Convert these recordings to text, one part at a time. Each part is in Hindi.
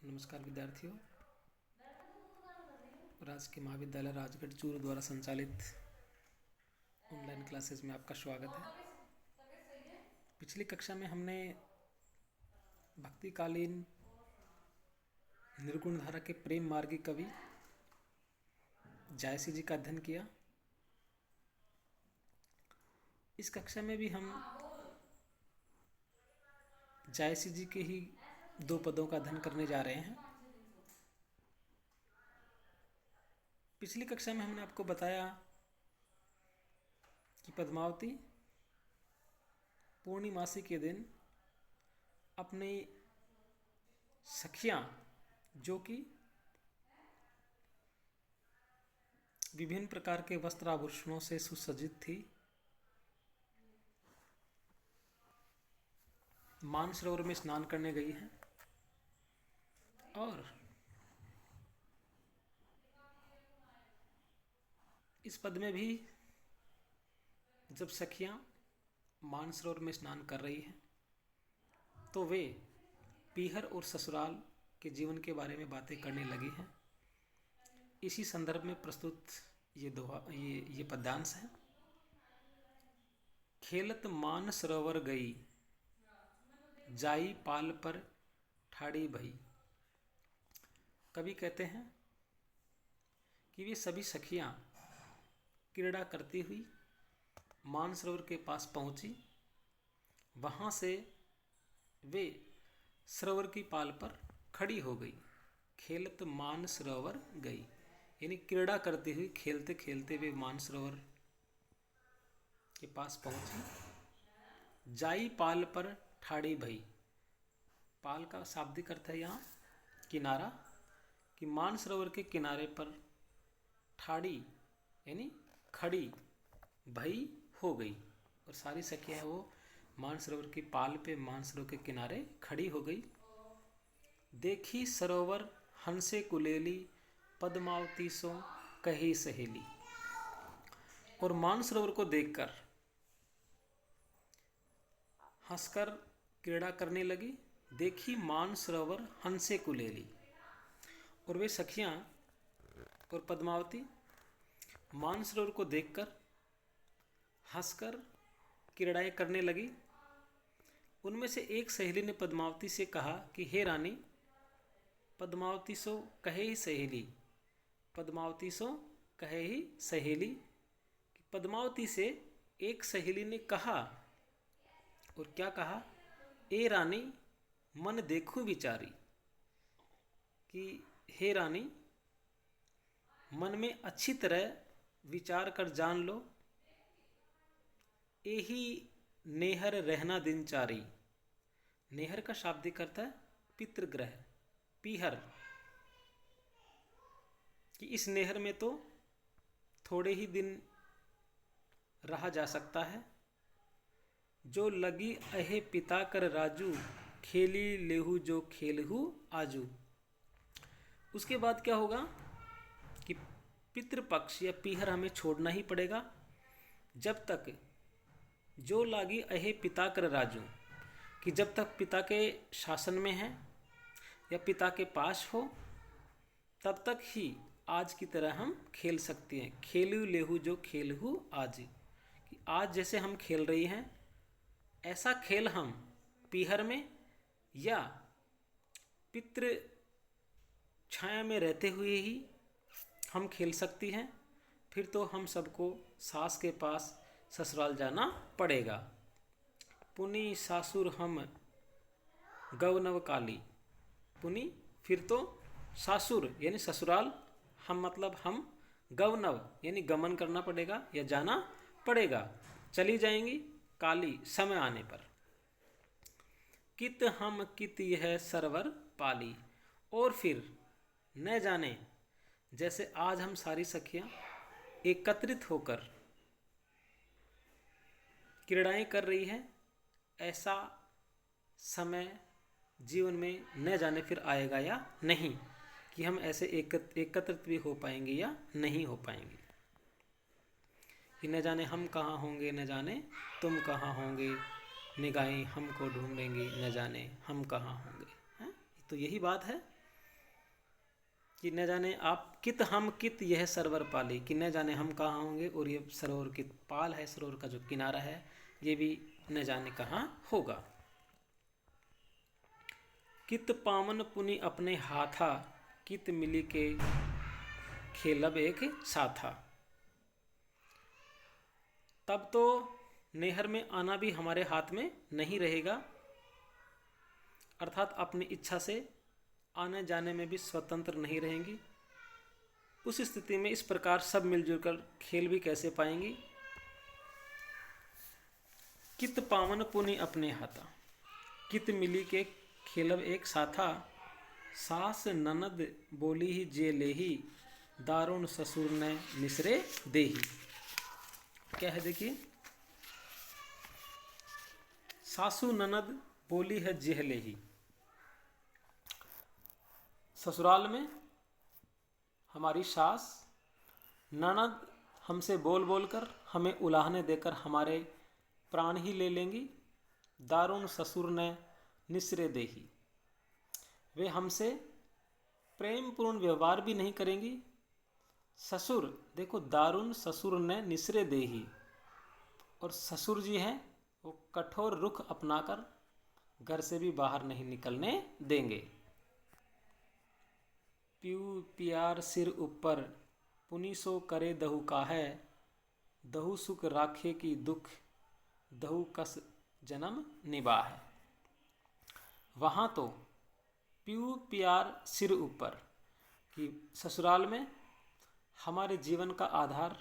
नमस्कार विद्यार्थियों। राजकीय महाविद्यालय राजगढ़ चूरू द्वारा संचालित ऑनलाइन क्लासेस में आपका स्वागत है। पिछली कक्षा में हमने भक्तिकालीन निर्गुण धारा के प्रेम मार्गी कवि जायसी जी का अध्ययन किया। इस कक्षा में भी हम जायसी जी के ही दो पदों का अध्ययन करने जा रहे हैं। पिछली कक्षा में हमने आपको बताया कि पद्मावती पूर्णिमासी के दिन अपनी सखियां जो कि विभिन्न प्रकार के वस्त्र आभूषणों से सुसज्जित थी, मानसरोवर में स्नान करने गई हैं और इस पद में भी जब सखियां मानसरोवर में स्नान कर रही हैं तो वे पीहर और ससुराल के जीवन के बारे में बातें करने लगी हैं। इसी संदर्भ में प्रस्तुत ये पद्यांश है। खेलत मानसरोवर गई, जाई पाल पर ठाड़ी भई। कवि कहते हैं कि वे सभी सखियां क्रीड़ा करती हुई मानसरोवर के पास पहुंची। वहां से वे सरोवर की पाल पर खड़ी हो गई। खेलत मानसरोवर गई यानी क्रीड़ा करती हुई खेलते खेलते वे मानसरोवर के पास पहुंची। जाई पाल पर ठाड़ी भई। पाल का शाब्दिक अर्थ है यहाँ किनारा, कि मानसरोवर के किनारे पर ठाड़ी यानी खड़ी भई हो गई और सारी सखियां वो मानसरोवर की पाल पे मानसरोवर के किनारे खड़ी हो गई। देखी सरोवर हंसे कुलेली, पद्मावती सो कही सहेली। और मानसरोवर को देखकर हंसकर क्रीड़ा करने लगी। देखी मानसरोवर हंसे कुलेली। और वे सखियां और पद्मावती मानसरोवर को देखकर हंसकर क्रीड़ाएं करने लगी। उनमें से एक सहेली ने पद्मावती से कहा कि हे रानी, पद्मावती सो कहे ही सहेली। पद्मावती सो कहे ही सहेली। पद्मावती से एक सहेली ने कहा, और क्या कहा? ए रानी मन देखूं विचारी, कि हे रानी मन में अच्छी तरह विचार कर जान लो। एही नेहर रहना दिनचारी। नेहर का शाब्दिक अर्थ है पितृग्रह, पीहर। कि इस नेहर में तो थोड़े ही दिन रहा जा सकता है। जो लगी अहे पिता कर राजू, खेली लेहू जो खेलहू आजू। उसके बाद क्या होगा कि पितृपक्ष या पीहर हमें छोड़ना ही पड़ेगा जब तक जो लागी अहे पिता कर राजू, कि जब तक पिता के शासन में है या पिता के पास हो तब तक ही आज की तरह हम खेल सकते हैं। खेलू लेहू जो खेलहू आज, कि आज जैसे हम खेल रही हैं ऐसा खेल हम पीहर में या पितृ छाया में रहते हुए ही हम खेल सकती हैं। फिर तो हम सबको सास के पास ससुराल जाना पड़ेगा। पुनि सासुर हम गौनव काली। पुनि फिर तो सासुर यानी ससुराल, हम मतलब हम गौनव यानी गमन करना पड़ेगा या जाना पड़ेगा, चली जाएंगी काली समय आने पर। कित हम कित यह सरवर पाली। और फिर न जाने जैसे आज हम सारी सखियां एकत्रित होकर क्रीड़ाएं कर रही हैं, ऐसा समय जीवन में न जाने फिर आएगा या नहीं, कि हम ऐसे एकत्रित भी हो पाएंगे या नहीं हो पाएंगे। कि न जाने हम कहाँ होंगे, न जाने तुम कहाँ होंगे, निगाहें हमको ढूंढेंगी, न जाने हम कहाँ होंगे। हैं? तो यही बात है कि न जाने आप कित हम कित यह सरोवर पाली, कि न जाने हम कहाँ होंगे और ये सरोवर कित पाल है, सरोवर का जो किनारा है ये भी न जाने कहाँ होगा। कित पावन पुनि अपने हाथा, कित मिली के खेलब एक साथा। तब तो नहर में आना भी हमारे हाथ में नहीं रहेगा, अर्थात अपनी इच्छा से आने जाने में भी स्वतंत्र नहीं रहेंगी। उस स्थिति में इस प्रकार सब मिलजुल कर खेल भी कैसे पाएंगी। कित पावन पुनि अपने हाथा, कित मिली के खेलब एक साथा। सास ननद बोली ही जे लेही, दारुण ससुर ने निसरे देही। क्या है देखिए, सासू ननद बोली है जेह लेही। ससुराल में हमारी सास ननद हमसे बोल बोल कर हमें उलाहने देकर हमारे प्राण ही ले लेंगी। दारुण ससुर ने निसरे देही, वे हमसे प्रेम पूर्ण व्यवहार भी नहीं करेंगी। ससुर देखो, दारुण ससुर ने निसरे देही, और ससुर जी हैं वो कठोर रुख अपनाकर घर से भी बाहर नहीं निकलने देंगे। पीऊ पियार सिर ऊपर, पुनि सो करे दहु का है। दहु सुख राखे की दुख, दहु कस जन्म निभा है। वहाँ तो पीऊ पियार सिर ऊपर, कि ससुराल में हमारे जीवन का आधार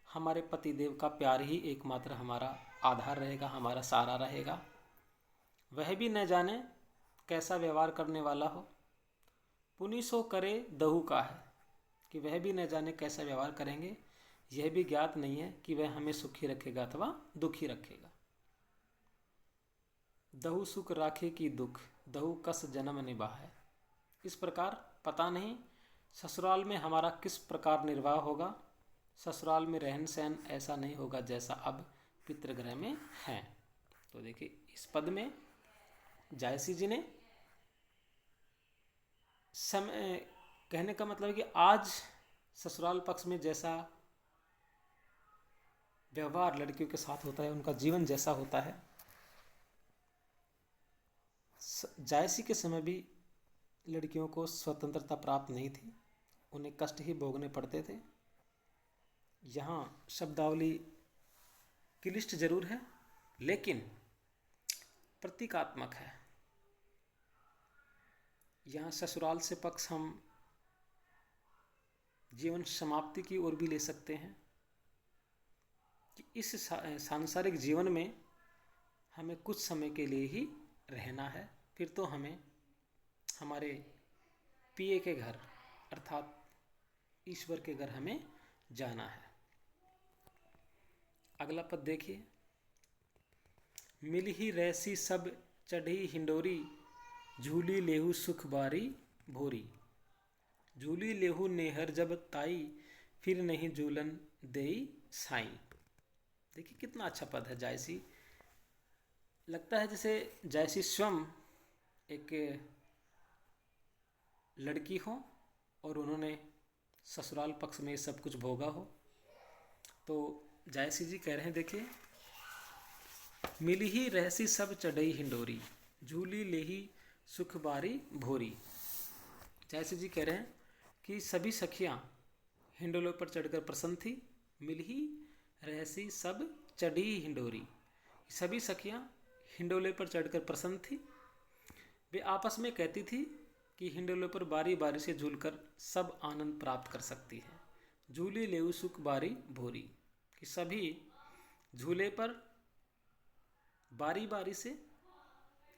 हमारे पतिदेव का प्यार ही एकमात्र हमारा आधार रहेगा, हमारा सहारा रहेगा। वह भी न जाने कैसा व्यवहार करने वाला हो। पुनि सो करे दहु का है, कि वह भी न जाने कैसा व्यवहार करेंगे, यह भी ज्ञात नहीं है कि वह हमें सुखी रखेगा अथवा दुखी रखेगा। दहु सुख राखे की दुख, दहु कस जन्म निभा है। इस प्रकार पता नहीं ससुराल में हमारा किस प्रकार निर्वाह होगा। ससुराल में रहन सहन ऐसा नहीं होगा जैसा अब पितृगृह में है। तो देखिए, इस पद में जायसी जी ने समय कहने का मतलब है कि आज ससुराल पक्ष में जैसा व्यवहार लड़कियों के साथ होता है, उनका जीवन जैसा होता है, जायसी के समय भी लड़कियों को स्वतंत्रता प्राप्त नहीं थी, उन्हें कष्ट ही भोगने पड़ते थे। यहाँ शब्दावली क्लिष्ट जरूर है लेकिन प्रतीकात्मक है। यहाँ ससुराल से पक्ष हम जीवन समाप्ति की ओर भी ले सकते हैं कि इस सांसारिक जीवन में हमें कुछ समय के लिए ही रहना है, फिर तो हमें हमारे पिए के घर अर्थात ईश्वर के घर हमें जाना है। अगला पद देखिए, मिल ही रैसी सब चढ़ी हिंडोरी, झूली लेहू सुख बारी भोरी। झूली लेहू नेहर जब ताई, फिर नहीं झूलन देई साई। देखिए कितना अच्छा पद है। जायसी लगता है जैसे जायसी स्वयं एक लड़की हो और उन्होंने ससुराल पक्ष में सब कुछ भोगा हो। तो जायसी जी कह रहे हैं, देखिए, मिली ही रहसी सब चढ़ई हिंडोरी, झूली लेही सुख बारी भोरी। जायसी जी कह रहे हैं कि सभी सखियां हिंडोलों पर चढ़कर प्रसन्न थी। मिल ही रहसी सब चढ़ी हिंडोरी, सभी सखियां हिंडोले पर चढ़कर प्रसन्न थी। वे आपस में कहती थी कि हिंडोले पर बारी बारी से झूलकर सब आनंद प्राप्त कर सकती है। झूली लेऊ सुख बारी भोरी, कि सभी झूले पर बारी बारी से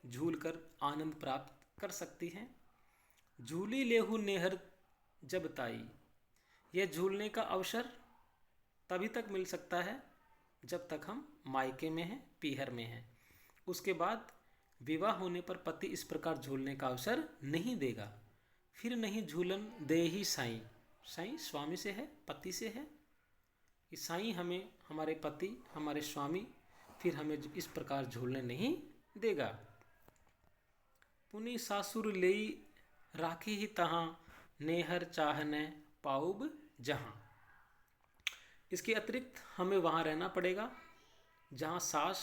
झूलकर आनंद प्राप्त कर सकती हैं। झूली लेहू नेहर जब ताई, यह झूलने का अवसर तभी तक मिल सकता है जब तक हम मायके में हैं, पीहर में हैं। उसके बाद विवाह होने पर पति इस प्रकार झूलने का अवसर नहीं देगा। फिर नहीं झूलन दे ही साईं, साईं स्वामी से है, पति से है। कि साईं हमें, हमारे पति, हमारे स्वामी फिर हमें इस प्रकार झूलने नहीं देगा। पुनि सासुर लेई राखी ही तहाँ, नेहर चाहने पाऊब जहाँ। इसके अतिरिक्त हमें वहाँ रहना पड़ेगा जहाँ सास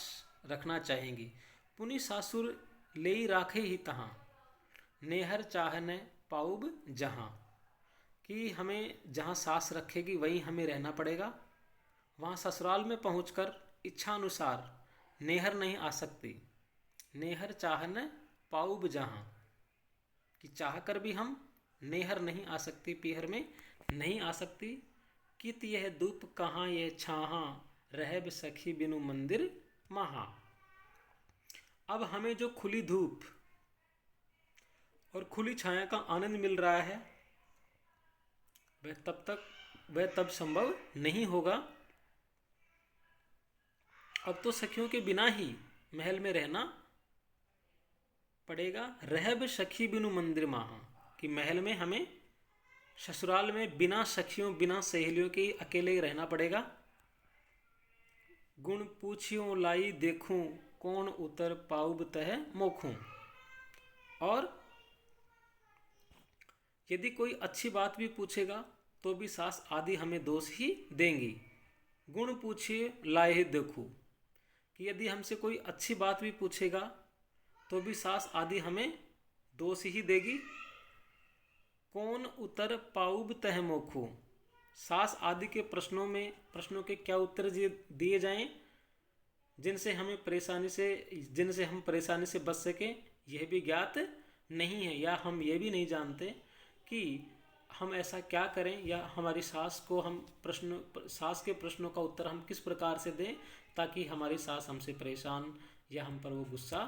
रखना चाहेंगी। पुनि सासुर लेई राखे ही तहाँ, नेहर चाहने पाऊब जहाँ। कि हमें जहाँ सास रखेगी वहीं हमें रहना पड़ेगा। वहाँ ससुराल में पहुंचकर इच्छानुसार नेहर नहीं आ सकती। नेहर चाहने पाऊब जहाँ, कि चाह कर भी हम नेहर नहीं आ सकती, पीहर में नहीं आ सकती। कित यह धूप कहाँ यह छाहाँ, रहब सखी बिनु मंदिर महा। अब हमें जो खुली धूप और खुली छाया का आनंद मिल रहा है वह तब संभव नहीं होगा। अब तो सखियों के बिना ही महल में रहना पड़ेगा। रहब सखी बिनु मंदिर महा, कि महल में हमें ससुराल में बिना सखियों बिना सहेलियों के अकेले ही रहना पड़ेगा। गुण पूछियों लाई देखूं, कौन उतर पाऊब तह मोखूं। और यदि कोई अच्छी बात भी पूछेगा तो भी सास आदि हमें दोष ही देंगी। गुण पूछिए लाए देखूं, कि यदि हमसे कोई अच्छी बात भी पूछेगा तो भी सास आदि हमें दोष ही देगी। कौन उतर पाऊब तह मोखू, सास आदि के प्रश्नों के क्या उत्तर दिए जाएं जिनसे हम परेशानी से बच सकें, यह भी ज्ञात नहीं है। या हम ये भी नहीं जानते कि हम ऐसा क्या करें, या हमारी सास के प्रश्नों का उत्तर हम किस प्रकार से दें ताकि हमारी सास हमसे परेशान या हम पर वो गुस्सा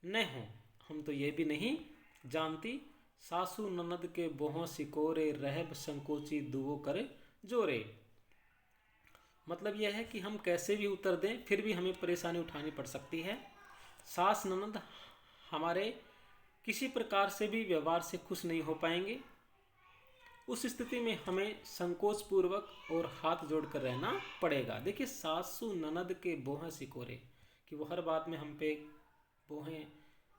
न हो। हम तो ये भी नहीं जानती। सासू ननद के बोहों सिकोरे, रहब संकोची दुवो करे जोरे। मतलब यह है कि हम कैसे भी उत्तर दें फिर भी हमें परेशानी उठानी पड़ सकती है। सास ननद हमारे किसी प्रकार से भी व्यवहार से खुश नहीं हो पाएंगे। उस स्थिति में हमें संकोच पूर्वक और हाथ जोड़कर रहना पड़ेगा। देखिए, सासू ननद के बोहें सिकोरे, कि वो हर बात में हम पे बोहें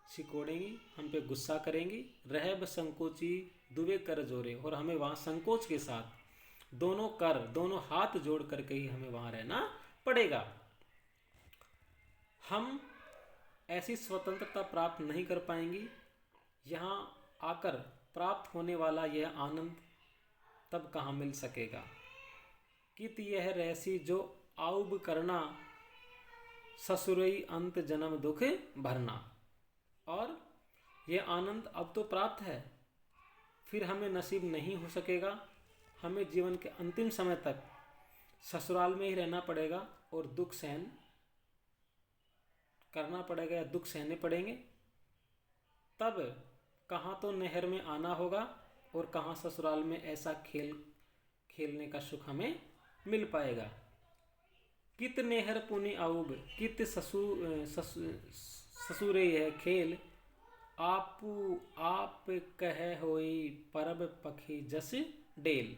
सिकोड़ेंगी, हम पे गुस्सा करेंगी। रहब संकोची दुवे कर जोरे, और हमें वहाँ संकोच के साथ दोनों हाथ जोड़ करके ही हमें वहाँ रहना पड़ेगा। हम ऐसी स्वतंत्रता प्राप्त नहीं कर पाएंगी। यहाँ आकर प्राप्त होने वाला यह आनंद तब कहाँ मिल सकेगा। कित यह रहसी जो आऊब करना, ससुरई अंत जन्म दुख भरना। और यह आनंद अब तो प्राप्त है, फिर हमें नसीब नहीं हो सकेगा। हमें जीवन के अंतिम समय तक ससुराल में ही रहना पड़ेगा और दुख सहन करना पड़ेगा या दुख सहने पड़ेंगे। तब कहाँ तो नहर में आना होगा और कहाँ ससुराल में ऐसा खेलने का सुख हमें मिल पाएगा। कित नेहर पुनि आऊब, कित ससुरे यह खेल, आपू आप कह होई परब पखी जस डेल।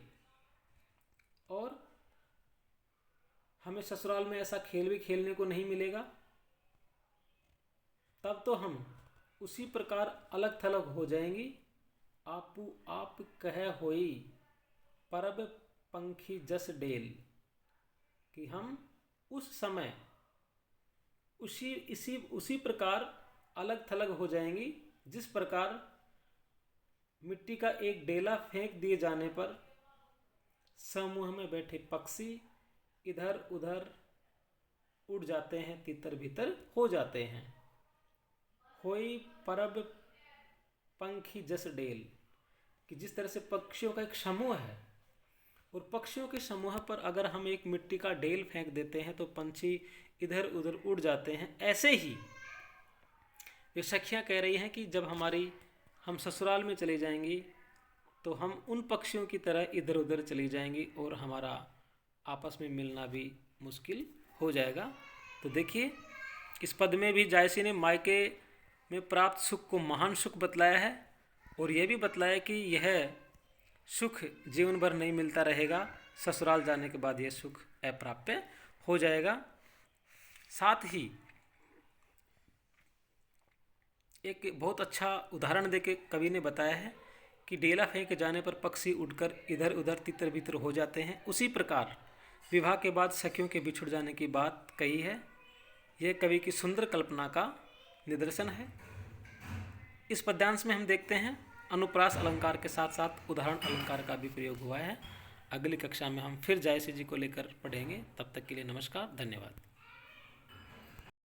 और हमें ससुराल में ऐसा खेल भी खेलने को नहीं मिलेगा। तब तो हम उसी प्रकार अलग थलग हो जाएंगी। आपू आप कह होई परब पंखी जस डेल, कि हम उस समय उसी प्रकार अलग थलग हो जाएंगी जिस प्रकार मिट्टी का एक डेला फेंक दिए जाने पर समूह में बैठे पक्षी इधर उधर उड़ जाते हैं, तितर भीतर हो जाते हैं। होई परब पंखी जस डेल, कि जिस तरह से पक्षियों का एक समूह है और पक्षियों के समूह पर अगर हम एक मिट्टी का डेल फेंक देते हैं तो पंछी इधर उधर उड़ जाते हैं। ऐसे ही ये सखियाँ कह रही हैं कि जब हम ससुराल में चले जाएंगी तो हम उन पक्षियों की तरह इधर उधर चली जाएंगी और हमारा आपस में मिलना भी मुश्किल हो जाएगा। तो देखिए, इस पद में भी जायसी ने मायके में प्राप्त सुख को महान सुख बतलाया है और यह भी बतलाया कि यह सुख जीवन भर नहीं मिलता रहेगा, ससुराल जाने के बाद यह सुख अप्राप्य हो जाएगा। साथ ही एक बहुत अच्छा उदाहरण देके कवि ने बताया है कि ढेला फेंके जाने पर पक्षी उड़कर इधर उधर तितर बितर हो जाते हैं, उसी प्रकार विवाह के बाद सखियों के बिछुड़ जाने की बात कही है। यह कवि की सुंदर कल्पना का निदर्शन है। इस पद्यांश में हम देखते हैं अनुप्रास अलंकार के साथ साथ उदाहरण अलंकार का भी प्रयोग हुआ है। अगली कक्षा में हम फिर जायसी जी को लेकर पढ़ेंगे। तब तक के लिए नमस्कार, धन्यवाद।